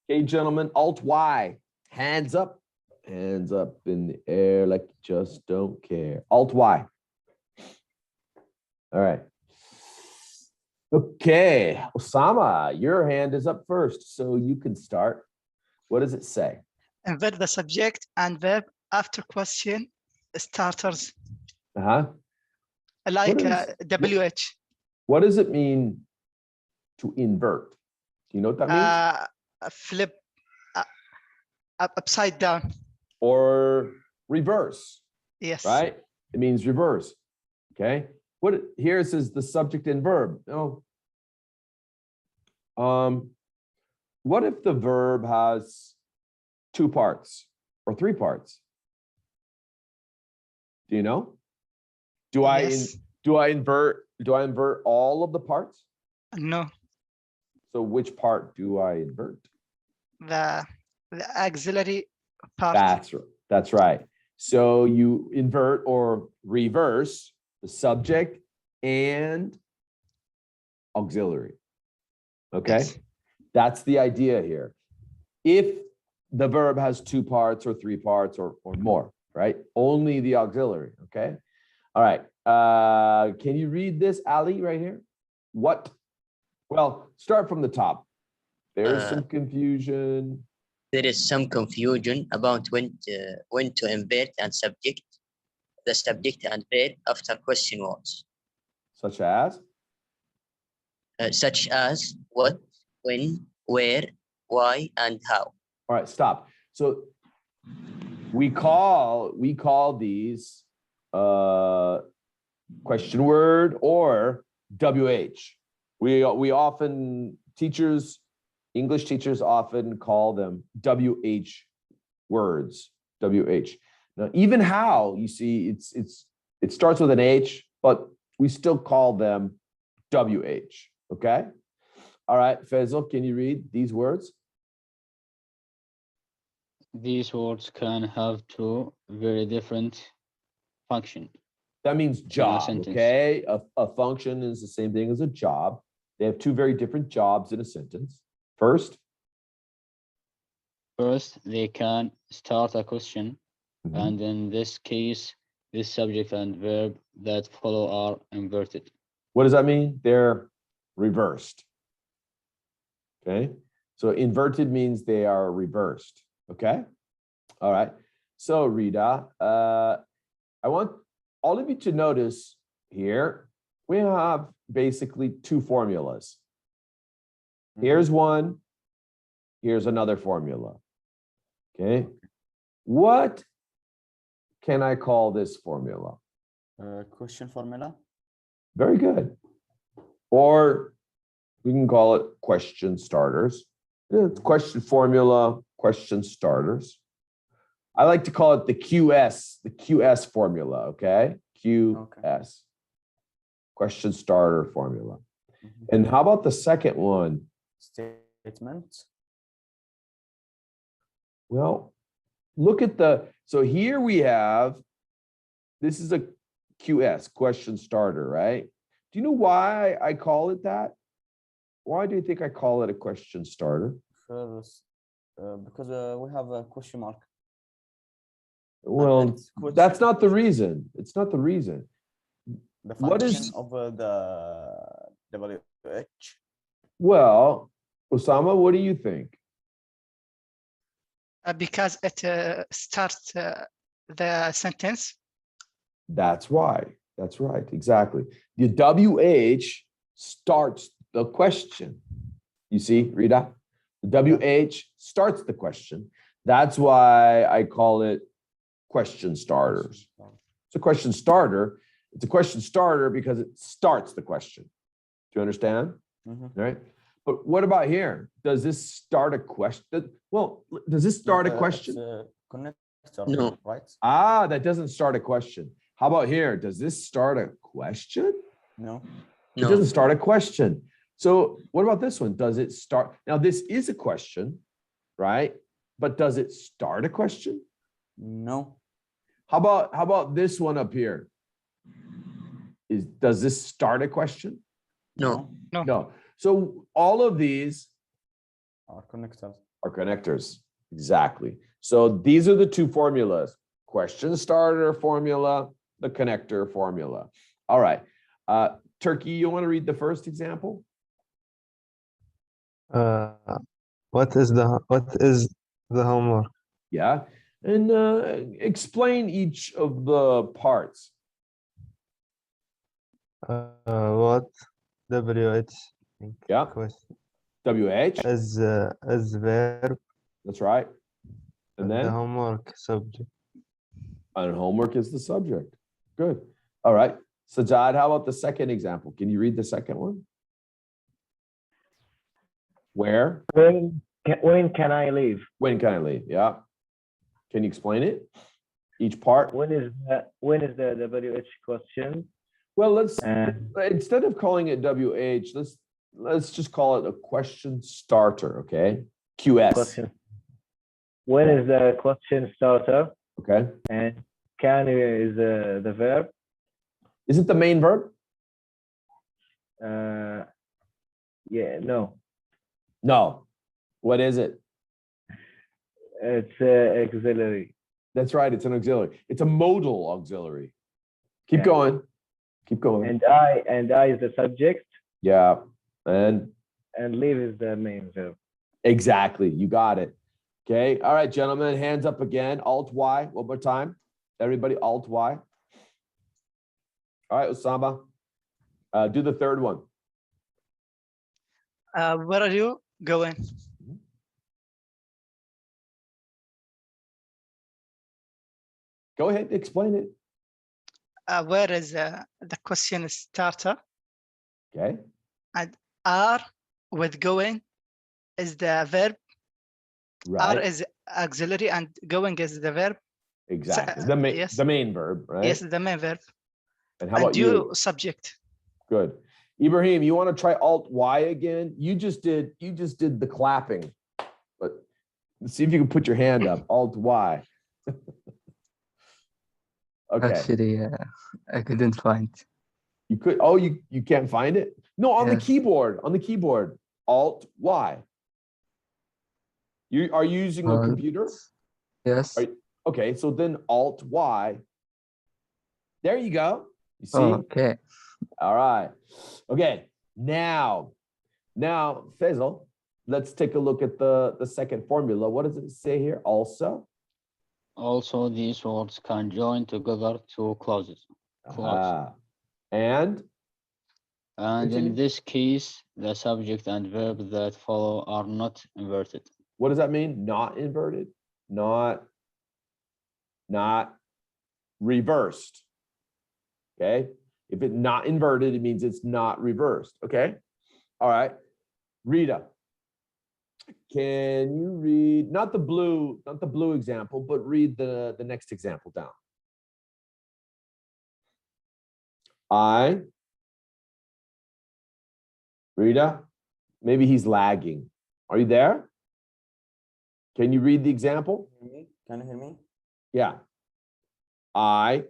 Okay, gentlemen, Alt Y, hands up in the air like you just don't care. Alt Y. All right. Okay, Osama, your hand is up first, so you can start. What does it say? Invert the subject and verb after question starters, Uh-huh. like WH. What does it mean to invert? Do you know what that means? Flip upside down. Or reverse, Yes. right? It means reverse. Okay. What here it says the subject and verb. No. What if the verb has two parts or three parts? Do you know? Do I invert all of the parts? No. So which part do I invert? The auxiliary part. That's right. So you invert or reverse the subject and auxiliary. Okay. Yes. That's the idea here. If the verb has two parts or three parts or more, right? Only the auxiliary. Okay. All right. Can you read this, Ali, right here? What? Well, start from the top. There's some confusion. There is some confusion about when to invert and subject, the subject and verb after question words. Such as? Such as what, when, where, why, and how. All right, stop. So we call these question word or WH. We often English teachers often call them WH words. WH. Now, even how, you see, it starts with an H, but we still call them WH. Okay. All right, Faisal, can you read these words? These words can have two very different functions. That means job, okay? A function is the same thing as a job. They have two very different jobs in a sentence. First, they can start a question, and in this case, this subject and verb that follow are inverted. What does that mean? They're reversed. Okay, so inverted means they are reversed. Okay, all right. So Rita, I want all of you to notice here, we have basically two formulas. Here's one, here's another formula. Okay, what can I call this formula? Question formula. Very good. Or we can call it question starters. It's question formula, question starters. I like to call it the QS formula, okay? QS, question starter formula. And how about the second one? Statements. Well, look at so here we have, this is a QS, question starter, right? Do you know why I call it that? Why do you think I call it a question starter? Because we have a question mark. Well, that's not the reason. It's not the reason. The function of the WH. Well, Osama, what do you think? Because it starts the sentence. That's why. That's right. Exactly. The WH starts the question. You see, Rita? The WH starts the question. That's why I call it question starters. It's a question starter. It's a question starter because it starts the question. Do you understand? All right. But what about here? Does this start a question? Well, does this start a question? No. Right? Ah, that doesn't start a question. How about here? Does this start a question? No. It doesn't start a question. So what about this one? Does it start? Now, this is a question, right? But does it start a question? No. How about this one up here? Does this start a question? No. No. So all of these are connectors. are connectors. Exactly. So these are the two formulas: question starter formula, the connector formula. All right. Turkey, you want to read the first example? What is the homework? Yeah. And explain each of the parts. What WH Yeah. question WH. is verb. That's right. And The then homework subject. and homework is the subject. Good. All right. Sajad, how about the second example? Can you read the second one? Where? When can I leave? When can I leave? Yeah. Can you explain it? Each part? When is the WH question? Well, let's And instead of calling it WH, let's just call it a question starter, okay? QS. question. When is the question starter? Okay. And can is the verb. Is it the main verb? Yeah, no, No. What is it? it's auxiliary. That's right. It's an auxiliary. It's a modal auxiliary. Keep Yeah. going. Keep going. And I is the subject, Yeah. And leave is the main verb. exactly. You got it. Okay. All right, gentlemen. Hands up again. Alt Y. One more time. Everybody, Alt Y. All right, Osama. Do the third one. Where are you going? Go ahead. Explain it. Where is the question starter? Okay. And are with going is the verb. Are Right. is auxiliary and going is the verb. Exactly. yes. The main verb, right? Yes, the main verb. And how about you? Subject. Good. Ibrahim, you want to try Alt Y again? You just did the clapping, but let's see if you can put your hand up. Alt Y. Okay. Actually, I couldn't find. You could. Oh, you can't find it? No, on the Yes. keyboard. On the keyboard. Alt Y. You are you using a computer? Yes. Okay, so then Alt Y. There you go. You see? Oh, okay. All right. Okay. Now, Faisal, let's take a look at the second formula. What does it say here? Also? Also, these words can join together to clauses. Ah. And And continue. in this case, the subject and verb that follow are not inverted. What does that mean? Not inverted? Not reversed. Okay. If it's not inverted, it means it's not reversed. Okay. All right. Rita, can you read not the blue example, but read the next example down. Rita, maybe he's lagging. Are you there? Can you read the example? Can you hear me? Yeah. I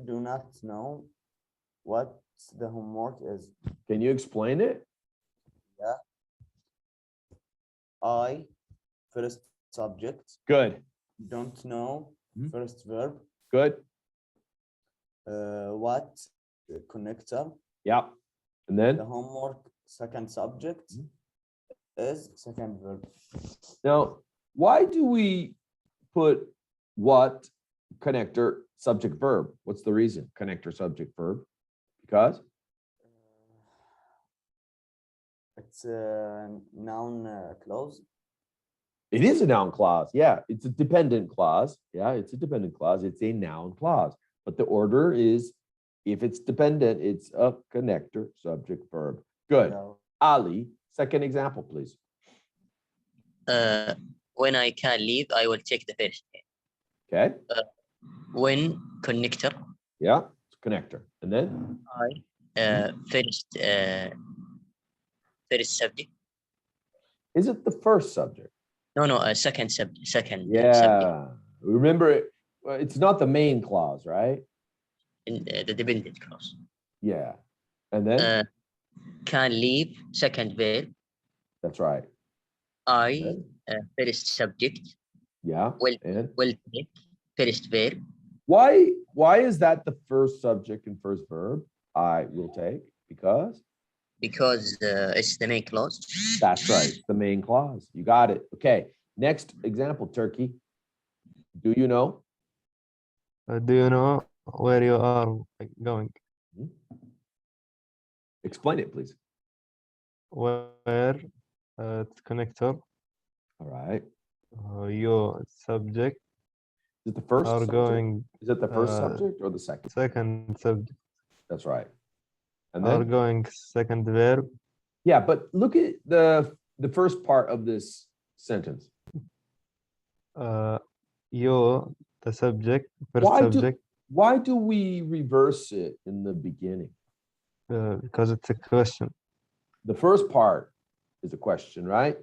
do not know what the homework is. Can you explain it? Yeah. I, first subject. Good. Don't know, first verb. Good. What, connector. Yeah. And then? The homework, second subject, is second verb. Now, why do we put what, connector, subject, verb? What's the reason? Connector, subject, verb? Because? It's a noun clause. It is a noun clause. Yeah, it's a dependent clause. Yeah, it's a dependent clause. It's a noun clause. But the order is, if it's dependent, it's a connector, subject, verb. Good. Yeah. Ali, second example, please. When I can leave, I will take the first. Okay. When connector. Yeah, it's connector. And then? First subject. Is it the first subject? No, second subject. Yeah. Subject. Remember, it's not the main clause, right? In the dependent clause. Yeah. And then? Can leave, second verb. That's right. I first subject, Yeah. will And will take, first verb, why is that the first subject and first verb? I will take because because it's the main clause. that's right. It's the main clause. You got it. Okay. Next example, Turkey. Do you know? Do you know where you are going? Explain it, please. Where it's connector. All right. Your subject Is it the first are subject? going Is it the first uh, subject or the second? second subject That's right. And are then going second verb. yeah, but look at the first part of this sentence. You the subject first Why subject do we reverse it in the beginning? because it's a question. The first part is a question, right?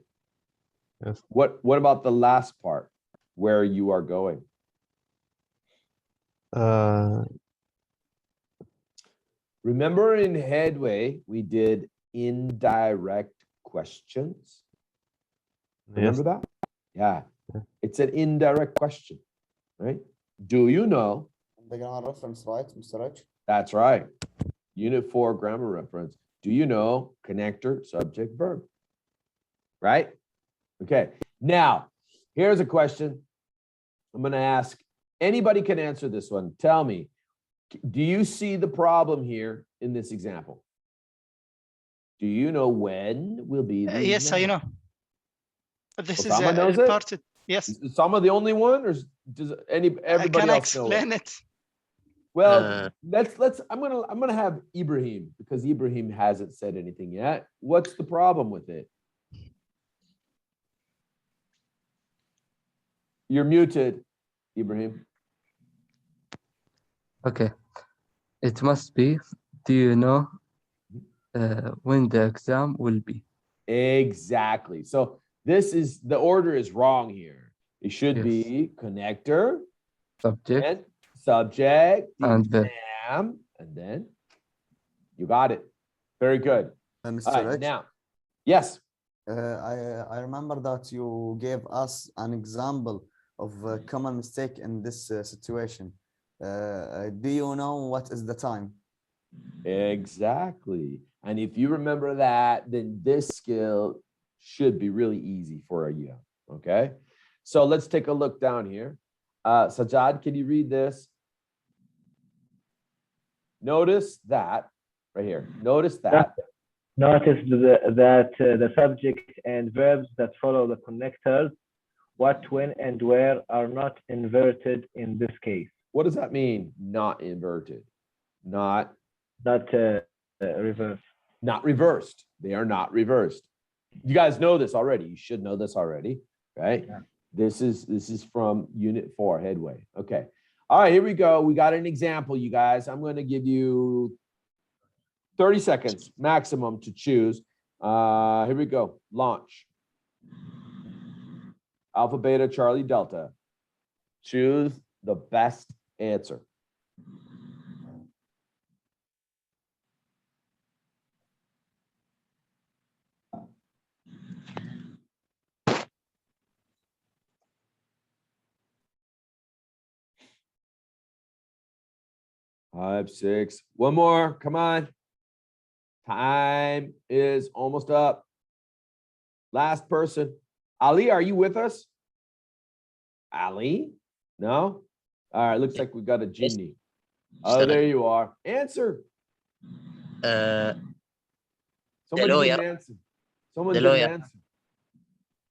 Yes. What about the last part, where you are going? Remember in Headway, we did indirect questions. Remember that? Yeah. It's an indirect question, right? Do you know? The grammar reference, right, Mr. Rich? That's right. Unit 4 grammar reference. Do you know connector, subject, verb? Right? Okay. Now, here's a question I'm going to ask. Anybody can answer this one. Tell me, do you see the problem here in this example? Do you know when will be the Yes, I exam? know. This is Osama knows it? reported. Yes. Is Osama the only one, or does everybody Can I else know it? explain it? Well, let's I'm gonna have Ibrahim, because Ibrahim hasn't said anything yet. What's the problem with it? You're muted, Ibrahim. Okay. It must be, do you know when the exam will be? Exactly. So this is, the order is wrong here. It should Yes. be connector Subject and subject, the and verb. exam, and then you got it. Very good. All Mr. right, Rich, now, yes. I remember that you gave us an example of a common mistake in this situation. Do you know what is the time? Exactly. And if you remember that, then this skill should be really easy for you. Okay. So let's take a look down here. Sajad, can you read this? Notice that right here. Notice that. Notice that the subject and verbs that follow the connectors, what, when, and where, are not inverted in this case. What does that mean? Not inverted. Not Reverse. Not reversed. They are not reversed. You guys know this already. You should know this already, right? Yeah. This is from Unit 4 Headway. Okay. All right, here we go. We got an example, you guys. I'm going to give you 30 seconds maximum to choose. Here we go. Launch. Alpha, Beta, Charlie, Delta. Choose the best answer. Five, six. One more. Come on. Time is almost up. Last person. Ali, are you with us? Ali? No? All right. Looks like we got a genie. Oh, there you are. Answer. Someone lawyer. didn't answer. Someone The didn't lawyer.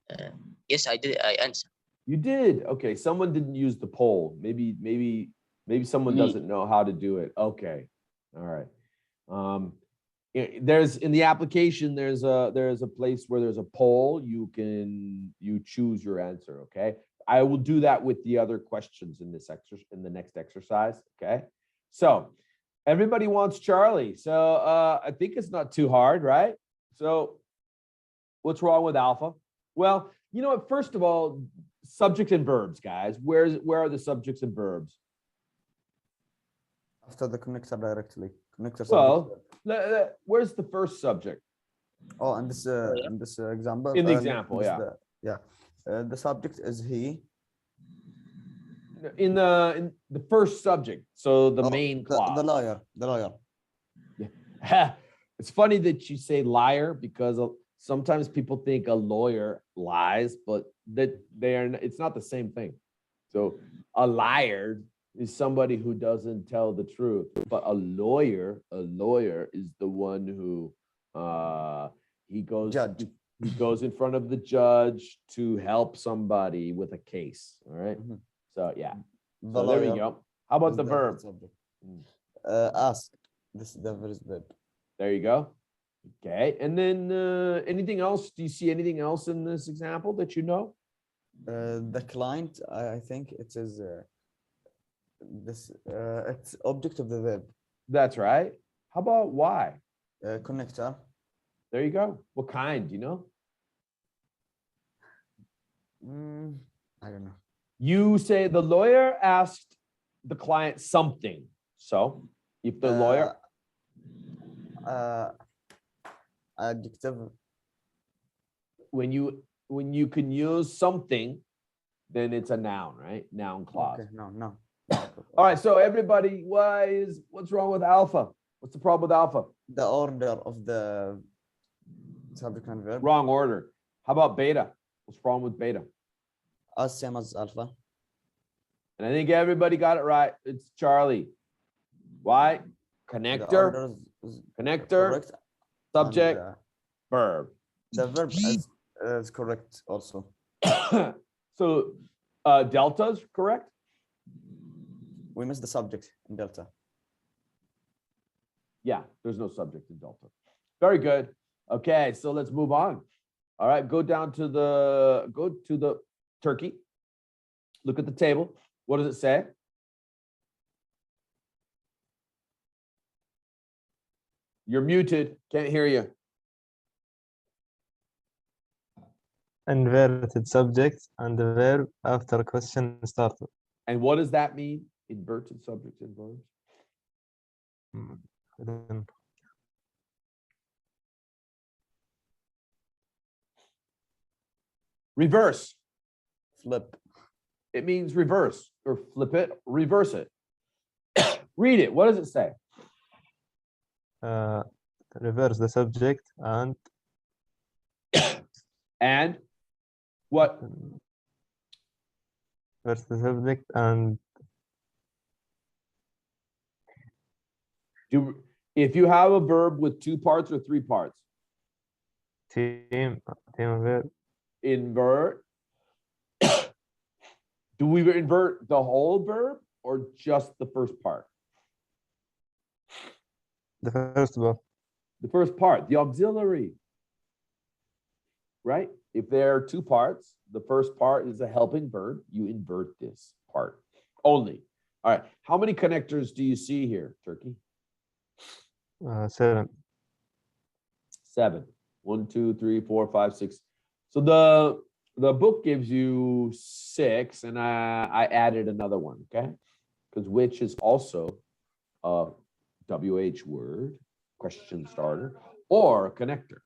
answer. Yes, I did. I answered. You did. Okay. Someone didn't use the poll. Maybe someone Me. doesn't know how to do it. Okay. All right. There's in the application, there's a place where there's a poll. You choose your answer. Okay. I will do that with the other questions in this in the next exercise. Okay. So everybody wants Charlie. So I think it's not too hard, right? So what's wrong with Alpha? Well, you know what? First of all, subjects and verbs, guys. Where are the subjects and verbs? After the connector directly. Connector subject. Well, where's the first subject? Oh, and this example. In the example, yeah. The subject is he. In the first subject, so the Oh, main The clause. lawyer. The lawyer. It's funny that you say liar because sometimes people think a lawyer lies, but that it's not the same thing. So a liar is somebody who doesn't tell the truth, but a lawyer is the one who he goes Judge. he goes in front of the judge to help somebody with a case. All right. Mhm. So yeah. The So there we lawyer go. How about is the verb? subject. Mm. Ask. This is the first verb. There you go. Okay. And then anything else? Do you see anything else in this example that you know? The client, I think it is it's object of the verb. That's right. How about why? Connector. There you go. What kind, you know? I don't know. You say the lawyer asked the client something. So if the lawyer, Adjective. when you can use something, then it's a noun, right? Noun clause. Okay, no. All right. So everybody, what's wrong with alpha? What's the problem with alpha? The order of the subject and verb. Wrong order. How about beta? What's wrong with beta? As same as alpha. And I think everybody got it right. It's Charlie. Why? The Connector, order is connector, correct. subject, And, verb. the verb is correct also. So delta's correct? We missed the subject in delta. Yeah, there's no subject in delta. Very good. Okay, so let's move on. All right, go to the turkey. Look at the table. What does it say? You're muted. Can't hear you. Inverted subject and the verb after question started. And what does that mean? Inverted subjects and verbs. I don't know. Reverse. Flip. It means reverse or flip it, reverse it. Read it. What does it say? Reverse the subject and What? reverse the subject and If you have a verb with 2 parts or 3 parts, team verb. invert. Do we invert the whole verb or just the first part? The first part. The first part, the auxiliary. Right? If there are 2 parts, the first part is a helping verb. You invert this part only. All right. How many connectors do you see here, Turkey? 7. 7. 1, 2, 3, 4, 5, 6. So the book gives you 6, and I added another one, okay? Because which is also a WH word, question starter, or connector.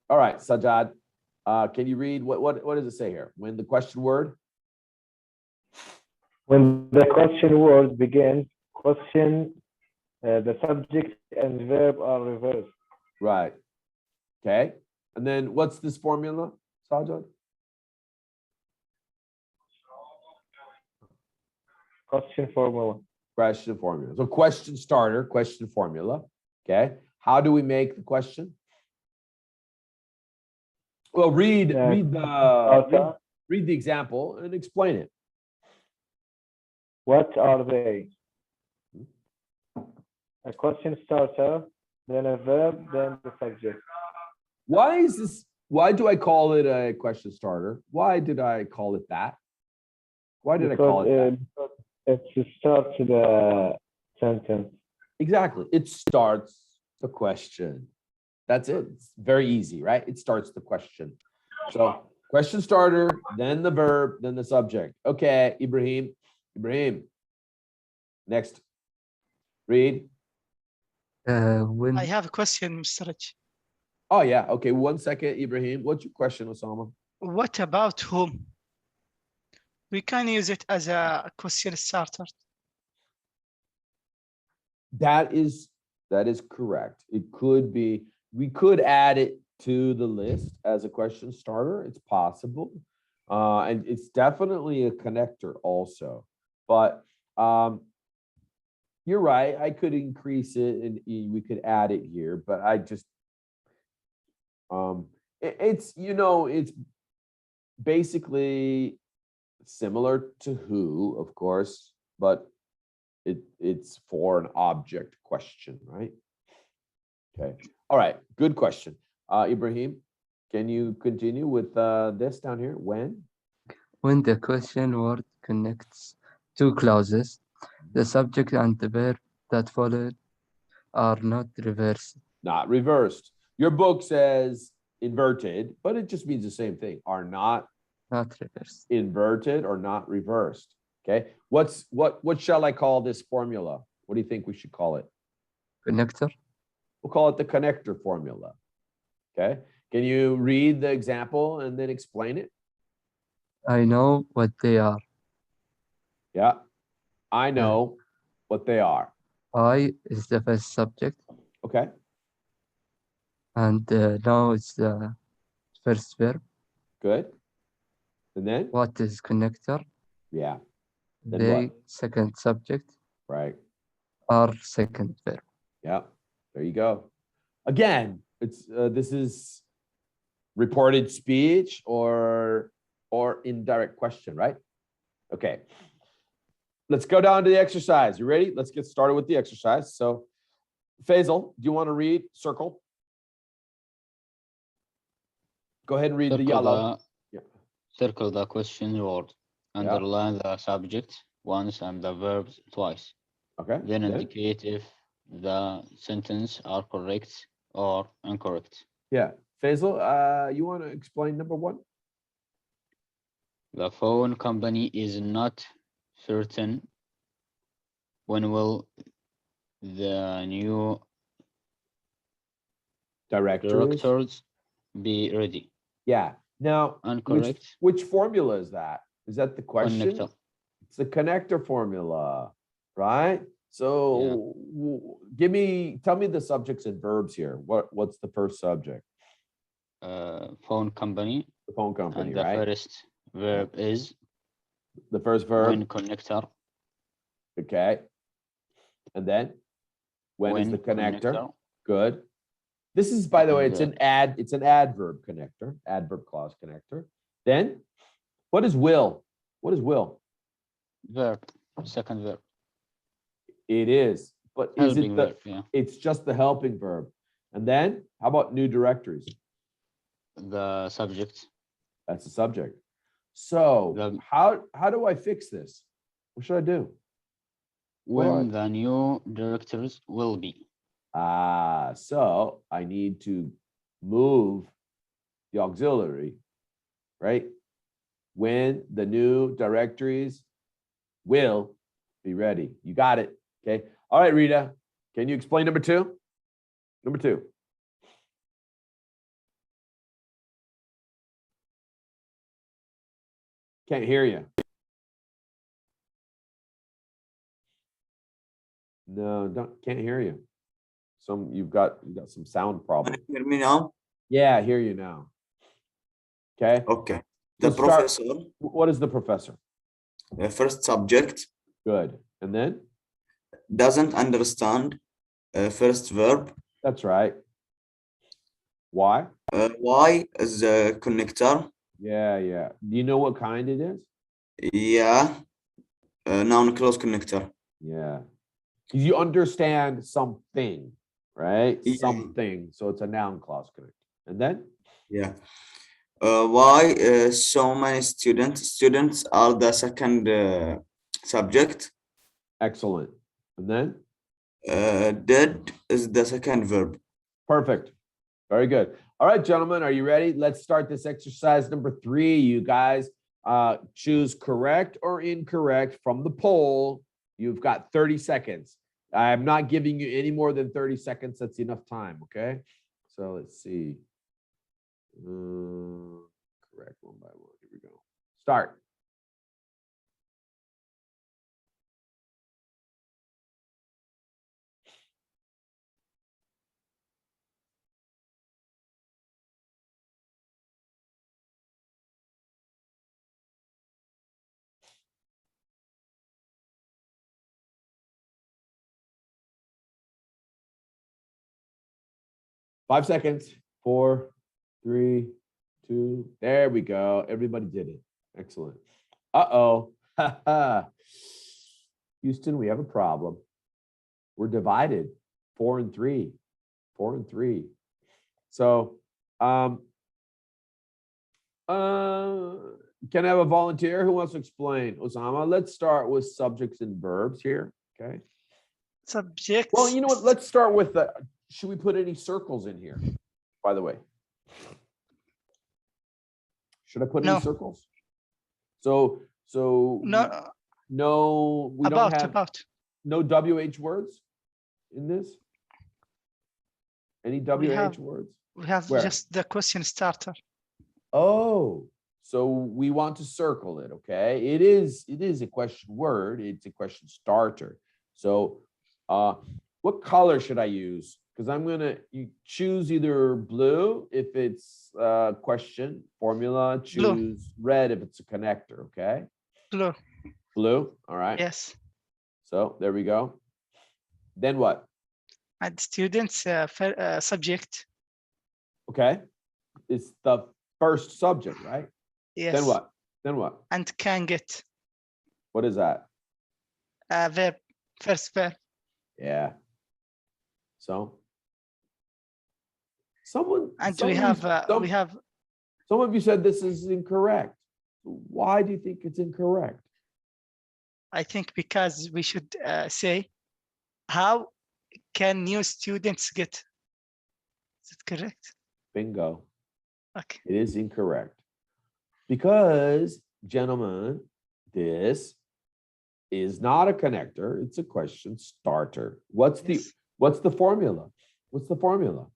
All right, Sajad, can you read what does it say here? When the question word? When the question word begins, the subject and verb are reversed. Right. Okay. And then what's this formula, Sajad? Question formula. Question formula. So question starter, question formula. Okay. How do we make the question? Well, read the example and explain it. What are they? A question starter, then a verb, then the subject. Why is this? Why do I call it a question starter? Why did I call it that? Why did I call it that? It's to start the sentence. Exactly. It starts the question. That's it. It's very easy, right? It starts the question. So question starter, then the verb, then the subject. Okay, Ibrahim. Next. Read. When I have a question, Mr. Rich. Oh, yeah. Okay. 1 second, Ibrahim. What's your question, Osama? What about whom? We can use it as a question starter. That is correct. It could be, we could add it to the list as a question starter. It's possible. And it's definitely a connector also. But you're right. I could increase it and we could add it here, but I just it's, you know, it's basically similar to who, of course, but it's for an object question, right? Okay. All right. Good question. Ibrahim, can you continue with this down here? When the question word connects two clauses, the subject and the verb that follow are not reversed. not reversed. Your book says inverted, but it just means the same thing. Are not Reversed. inverted or not reversed. Okay. What shall I call this formula? What do you think we should call it? Connector. We'll call it the connector formula. Okay. Can you read the example and then explain it? I know what they are. Yeah. I know what they are. I is the first subject, Okay. and now it's the first verb. Good. And then? What is connector? Yeah. Then They what? second subject. Right. Are second verb. Yeah. There you go. Again, it's this is reported speech or indirect question, right? Okay. Let's go down to the exercise. You ready? Let's get started with the exercise. So, Faisal, do you want to read circle? Go ahead and read the yellow. Circle the question word. Underline the subject once and the verbs twice. Okay. Then indicate if the sentence are correct or incorrect. Yeah. Faisal, you want to explain number one? The phone company is not certain when will the new directors be ready. Yeah. Now, Incorrect. which formula is that? Is that the question? Connector. It's the connector formula, right? So tell me the subjects and verbs here. What's the first subject? Phone company. The phone company, and the right? first verb is the first verb. when connector. Okay. And then when is the connector? Good. This is, by the way, it's an adverb connector, adverb clause connector. Then what is will? What is will? Verb, second verb. It is, but is it the, it's just the helping verb. And then how about new directories? The subject. That's the subject. So how do I fix this? What should I do? When the new directors will be. So I need to move the auxiliary, right? When the new directories will be ready. You got it. Okay. All right, Rita, can you explain number two? Number two. Can't hear you. No, can't hear you. You've got some sound problem. Hear me now? Yeah, I hear you now. Okay. Okay. The professor. What is the professor? The first subject. Good. And then? Doesn't understand. First verb. That's right. Why? Why is the connector. Yeah. Do you know what kind it is? Yeah. Noun clause connector. Yeah. Because you understand something, right? Yeah. Something. So it's a noun clause connector. And then? Yeah. Why so many students? Students are the second subject. Excellent. And then? Did is the second verb. Perfect. Very good. All right, gentlemen, are you ready? Let's start this exercise number 3. You guys choose correct or incorrect from the poll. You've got 30 seconds. I'm not giving you any more than 30 seconds. That's enough time, okay? So let's see. Correct one by one. Here we go. Start. 5 seconds. 4, 3, 2. There we go. Everybody did it. Excellent. Uh-oh. Houston, we have a problem. We're divided 4 and 3. 4 and 3. So can I have a volunteer who wants to explain? Osama, let's start with subjects and verbs here. Okay. Subjects. Well, you know what? Let's start with the, should we put any circles in here, by the way? Should I put No. any circles? So No. no, we don't have About. no WH words in this? Any WH words? We have Where? just the question starter. Oh, so we want to circle it, okay? It is a question word, it's a question starter. So what color should I use? Because I'm gonna choose either blue if it's a question formula, choose red if it's a connector, okay? Blue. Blue, all right. Yes. So there we go. Then what? And students subject. Okay, it's the first subject, right? Yes. Then what? Then what? And can get. What is that? Verb. First verb. Yeah. So someone And some we have some of you said this is incorrect. Why do you think it's incorrect? I think because we should say, how can new students get? Is it correct? Bingo. Okay. It is incorrect. Because, gentlemen, this is not a connector, it's a question starter. What's the formula? What's the formula?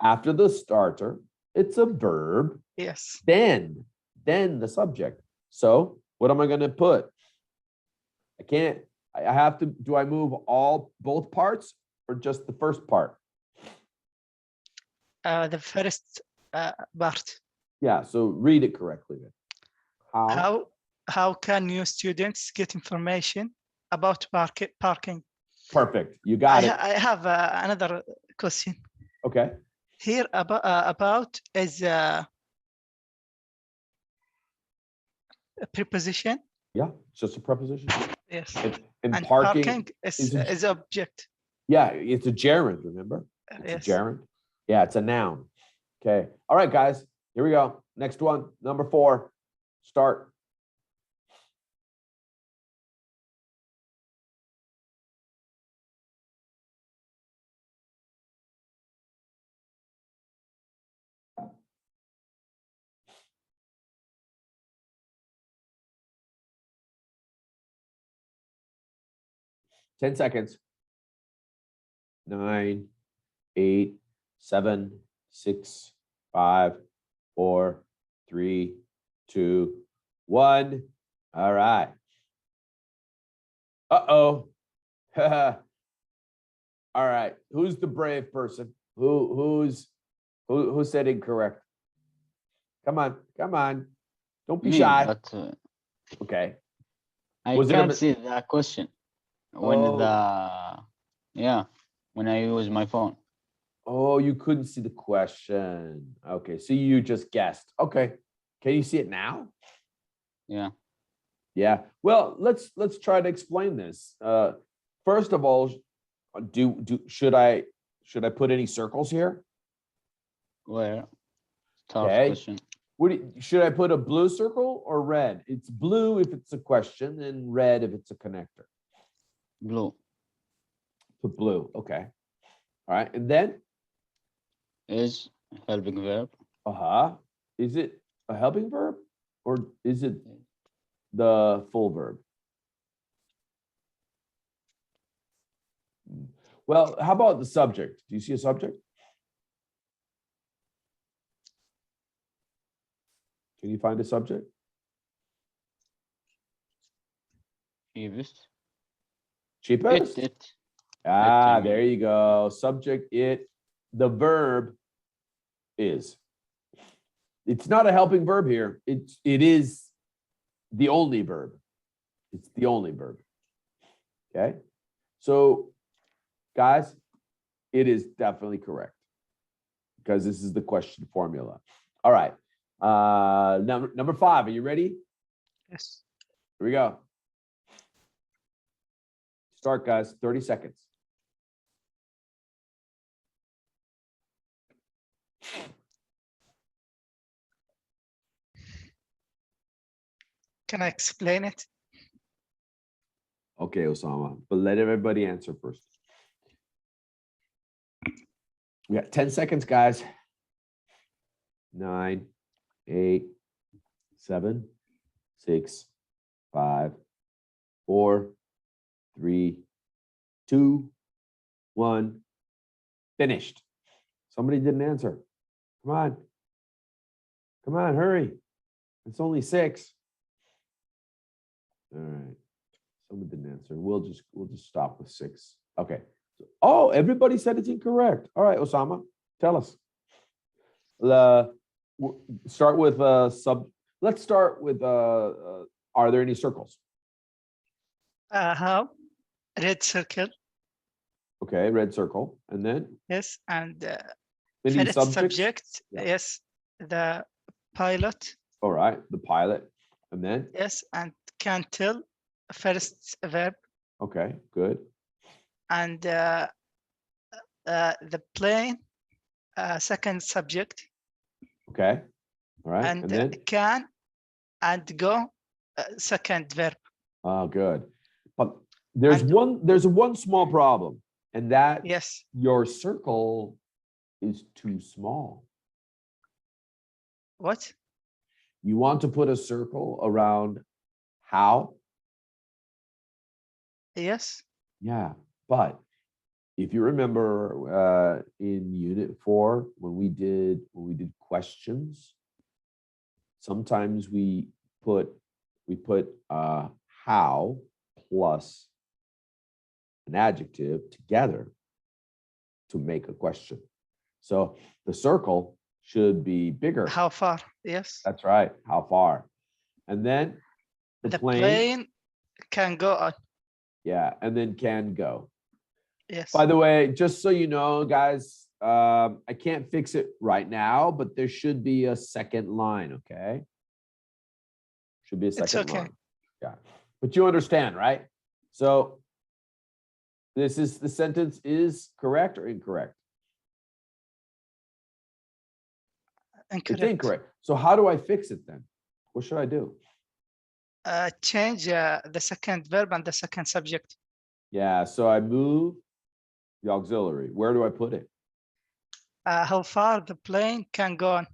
After the starter, it's a verb. Yes. Then the subject. So what am I going to put? I have to, do I move both parts or just the first part? The first part. Yeah, so read it correctly then. How can new students get information about parking? Perfect. You got it. I have another question. Okay. Here about is a preposition. Yeah, it's just a preposition. Yes. And And parking is object. Yeah, it's a gerund, remember? It's Yes. a gerund. Yeah, it's a noun. Okay. All right, guys. Here we go. Next one, number 4. Start. Ten seconds. 9, 8, 7, 6, 5, 4, 3, 2, 1. All right. Uh-oh. All right. Who's the brave person? Who said incorrect? Come on. Don't be Me, shy. but Okay. I Was it a can't mis- see the question when when I use my phone. Oh, you couldn't see the question. Okay, so you just guessed. Okay. Can you see it now? Yeah. Yeah. Well, let's try to explain this. First of all, should I put any circles here? Where? Start Okay. question. Should I put a blue circle or red? It's blue if it's a question and red if it's a connector. Blue Put blue. Okay. All right. And then is helping verb. Is it a helping verb or is it the full verb? Well, how about the subject? Do you see a subject? Can you find a subject? Cheapest. Cheapest? It. There you go. Subject, it. The verb is. It's not a helping verb here. It is the only verb. It's the only verb. Okay. So, guys, it is definitely correct. because this is the question formula. All right. Number 5. Are you ready? Yes. Here we go. Start, guys. 30 seconds. Can I explain it? Okay, Osama, but let everybody answer first. We got 10 seconds, guys. 9, 8, 7, 6, 5, 4, 3, 2, 1. Finished. Somebody didn't answer. Come on. Come on, hurry. It's only 6. All right. Someone didn't answer. We'll just stop with 6. Okay. Oh, everybody said it's incorrect. All right, Osama, tell us. Start with let's start with are there any circles? How? Red circle. Okay, red circle. And then Yes, and any first subjects? subject. Yeah. Yes, the pilot. All right, the pilot. And then Yes, and can tell. First verb. okay, good. And the plane. Second subject. Okay. All right. And then can and go. Second verb. oh, good. But there's one small problem, and that Yes. your circle is too small. What? You want to put a circle around how? Yes. Yeah, but if you remember in unit 4 when we did questions, sometimes we put how plus an adjective together to make a question. So the circle should be bigger. How far? Yes. That's right. How far? And then the plane can go on. Yeah, and then can go. Yes. By the way, just so you know, guys, I can't fix it right now, but there should be a second line, okay? Should be a second line. Yeah, but you understand, right? So the sentence is correct or incorrect? Incorrect. It's incorrect. So how do I fix it then? What should I do? Change the second verb and the second subject. Yeah, so I move the auxiliary. Where do I put it? How far the plane can go on.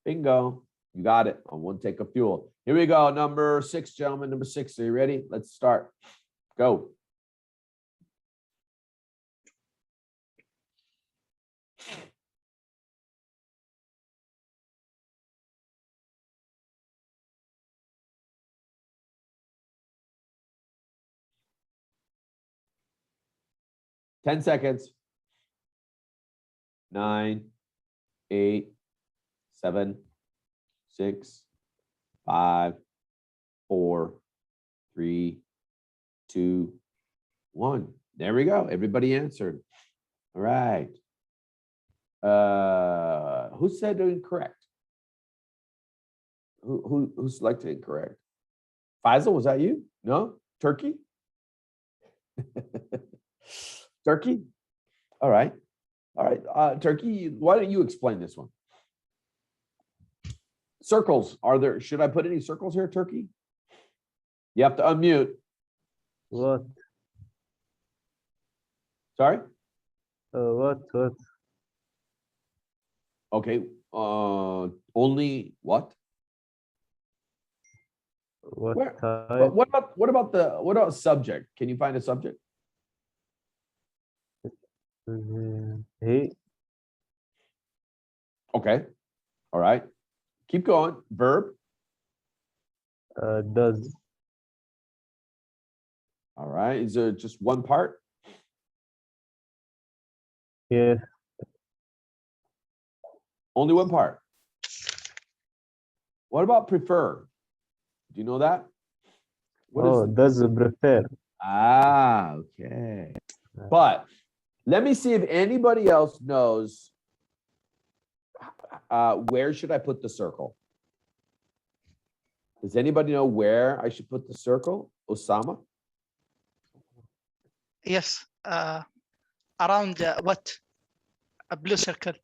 Bingo. You got it on one take of fuel. Here we go. Number 6, gentlemen. Number 6. Are you ready? Let's start. Go. Ten seconds. 9, 8, 7, 6, 5, 4, 3, 2, 1. There we go. Everybody answered. All right. Who said incorrect? Who selected incorrect? Faisal, was that you? No? Turkey? Turkey? All right. All right. Turkey, why don't you explain this one? Circles. Should I put any circles here, Turkey? You have to unmute. What? Sorry? What? Okay. Only what? What type? What about subject? Can you find a subject? He. Okay. All right. Keep going. Verb. Does. All right. Is there just one part? Yes. Only one part. What about prefer? Do you know that? Does prefer. Ah, okay. But let me see if anybody else knows where should I put the circle? Does anybody know where I should put the circle? Osama? Yes. Around what? A blue circle.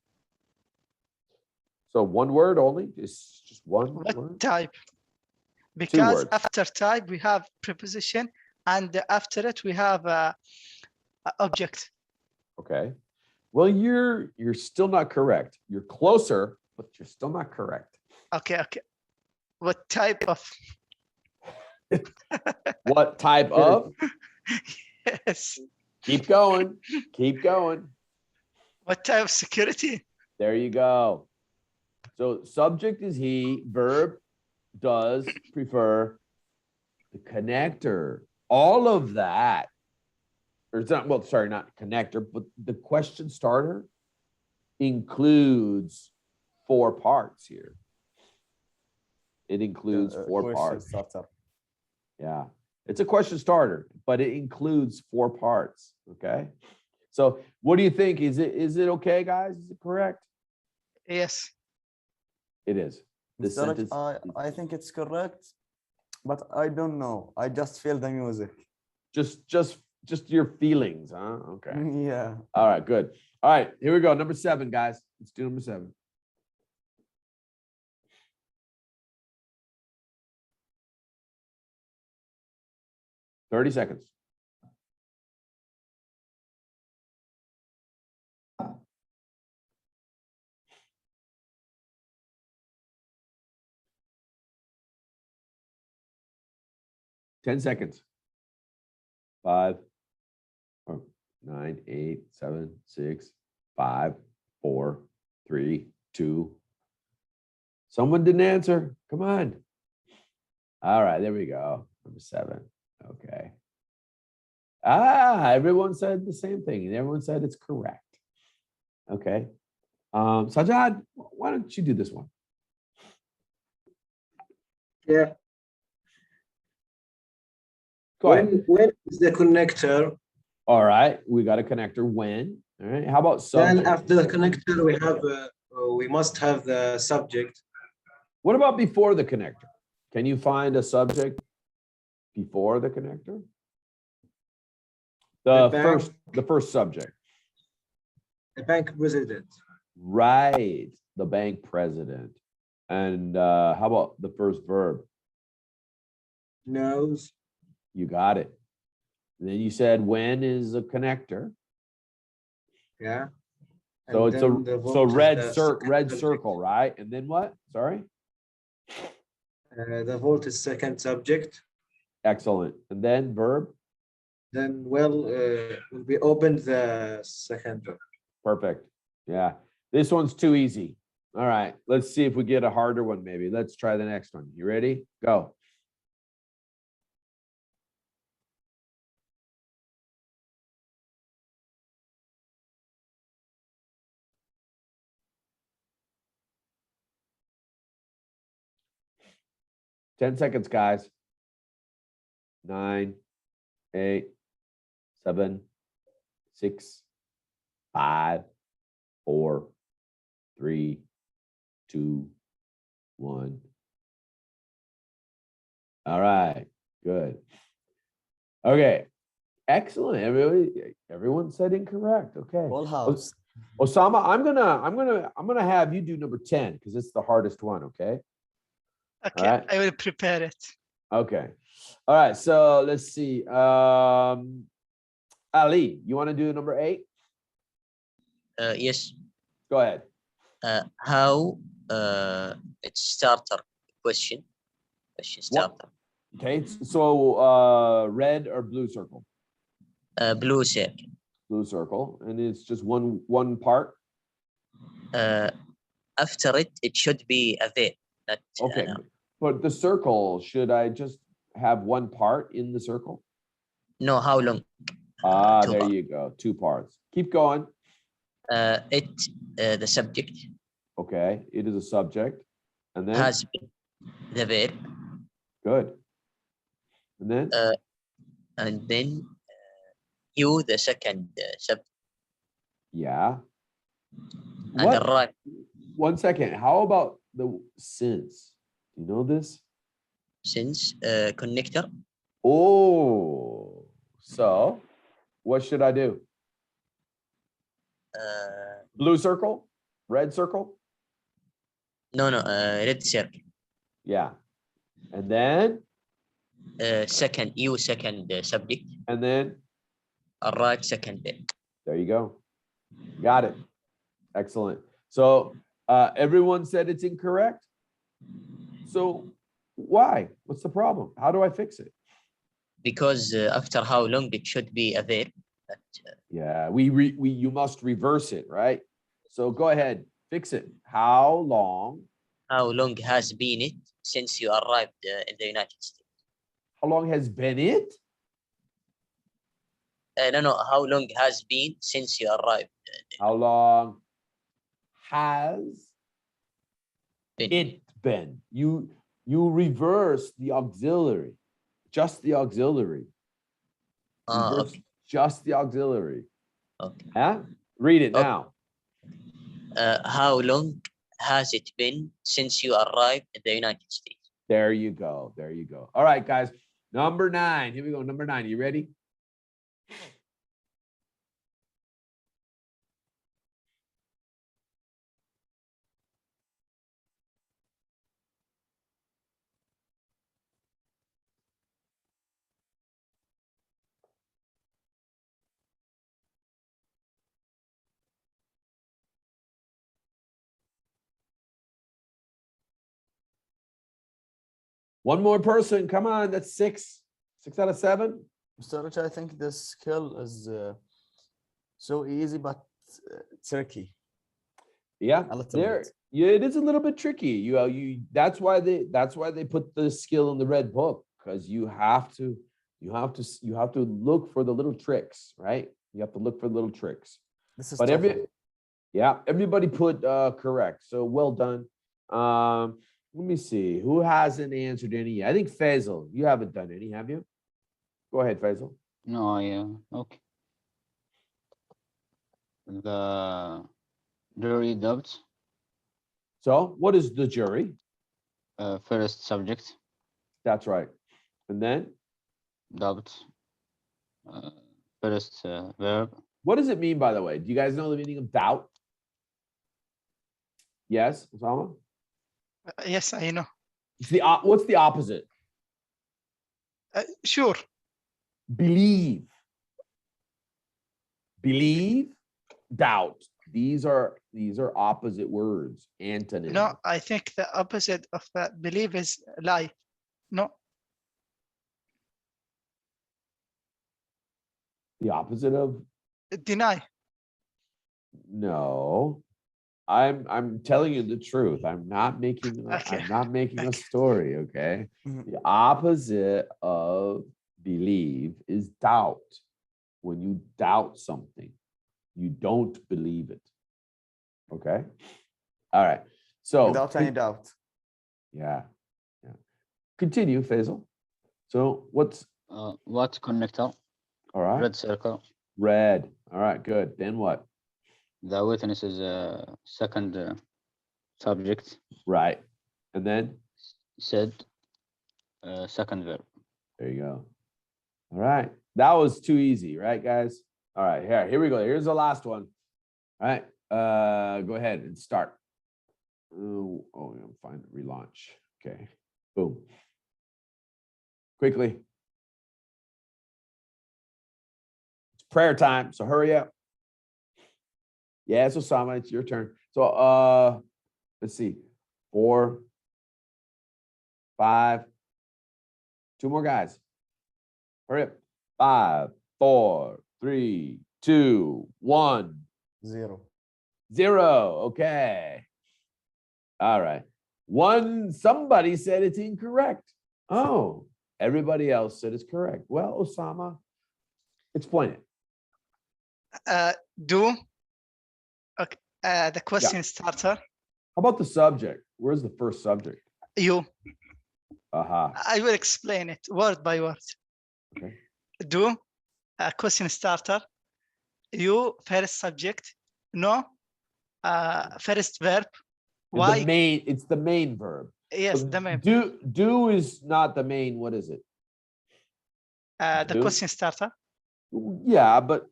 So one word only? Just one What word? type? Because words. after type we have preposition, and after it we have a object. Okay. Well, you're still not correct. You're closer, but you're still not correct. Okay, okay. What type of? What type of? Yes. Keep going. Keep going. What type of security? There you go. So subject is he, verb does prefer the connector. All of that, or it's not, well, sorry, not connector, but the question starter includes 4 parts here. It includes 4 Question parts. starter. Yeah, it's a question starter, but it includes 4 parts. Okay. So what do you think? Is it okay, guys? Is it correct? Yes. It is. This Correct. sentence, I think it's correct, but I don't know. I just feel the music. just your feelings, huh? Okay. Yeah. All right, good. All right, here we go. Number 7, guys. Let's do number 7. Thirty seconds. Ten seconds. 5, 9, 8, 7, 6, 5, 4, 3, 2. Someone didn't answer. Come on. All right, there we go. Number 7. Okay. Everyone said the same thing, and everyone said it's correct. Okay. Sajad, why don't you do this one? Yeah. Go ahead. When is the connector? All right, we got a connector when. All right, how about subject? Then after the connector, we have we must have the subject. What about before the connector? Can you find a subject before the connector? The first subject. The bank president. Right, the bank president. And how about the first verb? Knows. You got it. And then you said when is a connector. Yeah. So And it's then the so vote is red the circle, second red subject. circle, right? And then what? Sorry. The vote is second subject. Excellent. And then verb. Then will be opened the second verb. Perfect. Yeah. This one's too easy. All right. Let's see if we get a harder one, maybe. Let's try the next one. You ready? Go. Ten seconds, guys. 9, 8, 7, 6, 5, 4, 3, 2, 1. All right, good. Okay, excellent. Everyone said incorrect. Okay. Full house. Osama, I'm gonna have you do number 10 because it's the hardest one. Okay. Okay, right. I will prepare it. Okay. All right. So let's see. Ali, you want to do number 8? Yes. Go ahead. How it's starter question starter. Okay. So red or blue circle? Blue circle. Blue circle, and it's just one part. After it should be a verb. Not, Okay. But the circle, should I just have one part in the circle? No, how long? There parts. you go. 2 parts. Keep going. The subject. Okay. It is a subject. And then Has been the verb. good. And then You the second subject. yeah. And the right. 1 second. How about the since? You know this? Since connector. Oh, so what should I do? Blue circle, red circle? No, red circle. Yeah. And then, Second subject. and then, Arrive second verb. there you go. Got it. Excellent. So everyone said it's incorrect. So why? What's the problem? How do I fix it? Because after how long it should be a verb. But, Yeah, you must reverse it, right? So go ahead, fix it. How long has been it since you arrived in the United States? How long has been it? No. How long has been since you arrived? How long has Been. it been? You reverse the auxiliary, just the auxiliary. Reverse Okay. just the auxiliary. Okay. Yeah? Read it Okay. now. How long has it been since you arrived in the United States? There you go. There you go. All right, guys. Number 9. Here we go. Number 9. You ready? One more person. Come on. That's 6. 6 out of 7. Mr. Rich, I think this skill is so easy, but tricky. Yeah. A little There. bit. Yeah, it is a little bit tricky. That's why they put the skill in the red book, because you have to look for the little tricks, right? You have to look for the little tricks. This is But TOEFL. everybody put correct. So well done. Let me see who hasn't answered any yet. I think Faisal, you haven't done any, have you? Go ahead, Faisal. No, yeah, okay. The jury doubt, So what is the jury? first subject, That's right. And then doubt, first verb, what does it mean, by the way? Do you guys know the meaning of doubt? Yes, Osama? Yes, I know. It's what's the opposite? Sure. Believe. Believe, doubt. These are opposite words, antonyms. No, I think the opposite of believe is lie. No. The opposite of Deny. no. I'm telling you the truth. I'm not making Okay. I'm not making a Okay. story, okay? Mhm. The opposite of believe is doubt. When you doubt something, you don't believe it. Okay? All right. So Without any doubt. yeah. Continue, Faisal. So what's what connector, all right? red circle. Red. All right, good. Then what? The witness is second subject, Right. And then said second verb. there you go. All right. That was too easy, right, guys? All right, here we go. Here's the last one. All right. Go ahead and start. Oh, I'm fine. Relaunch. Okay. Boom. Quickly. It's prayer time, so hurry up. Yes, Osama, it's your turn. So let's see. 4, 5. 2 more guys. Hurry up. 5, 4, 3, 2, 1. 0. 0. Okay. All right. Somebody said it's incorrect. Oh, everybody else said it's correct. Well, Osama, explain it. Do. Okay. The question starter. How about the subject? Where's the first subject? You. Aha. I will explain it word by word. Okay. Do. Question starter. You first subject. No. First verb. Why? It's the main verb. Yes, So the main. do is not the main. What is it? The do? question starter. Yeah, but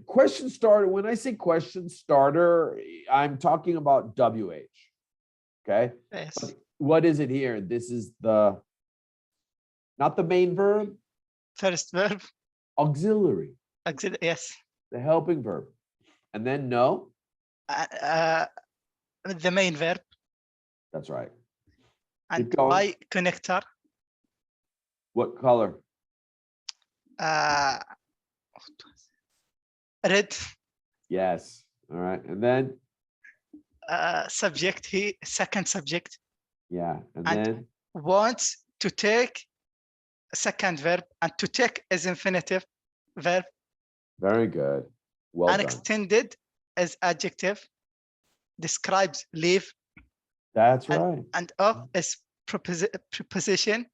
question starter, when I say question starter, I'm talking about WH. Okay. Yes. But what is it here? This is the, not the main verb, First verb. auxiliary, Yes. the helping verb. And then no, The main verb. that's right. And Keep going. why connector? What color? Red. Yes. All right. And then, Subject, second subject. yeah. And And then, wants to take a second verb, and to take is infinitive verb. very good. Well And done. extended as adjective, describes leave, That's right. and of is preposition,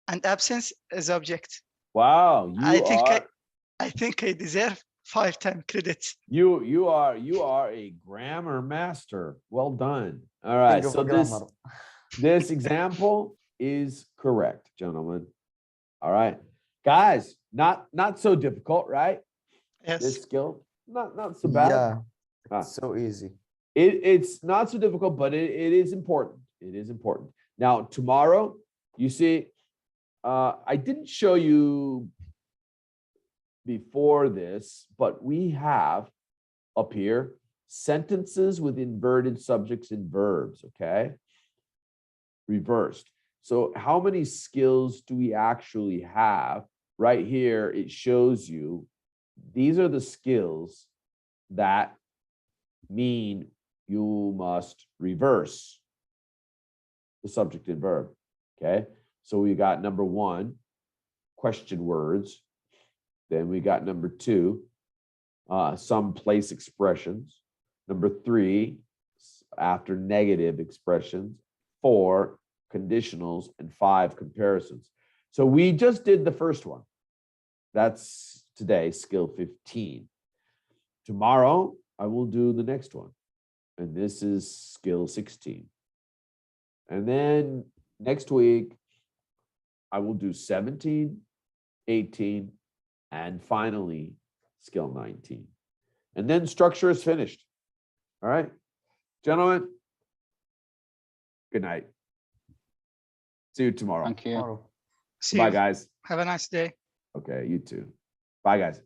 and absence is object. Wow. I think I deserve 5 credits. You are a grammar master. Well done. All right. King of So grammar. this example is correct, gentlemen. All right, guys, not so difficult, right? Yes. This skill, not so bad. Yeah, Ah. so easy. It's not so difficult, but it is important. It is important. Now, tomorrow, you see, I didn't show you before this, but we have up here sentences with inverted subjects and verbs, okay? Reversed. So how many skills do we actually have? Right here, it shows you these are the skills that mean you must reverse the subject and verb, okay? So we got number 1, question words. Then we got number 2, some place expressions. Number 3, after negative expressions. 4, conditionals, and 5, comparisons. So we just did the first one. That's today, skill 15. Tomorrow, I will do the next one. And this is skill 16. And then next week, I will do 17, 18, and finally, skill 19. And then structure is finished. All right, gentlemen, good night. See you tomorrow. Thank you. Tomorrow. See Bye, you. guys. Have a nice day. Okay, you too. Bye, guys.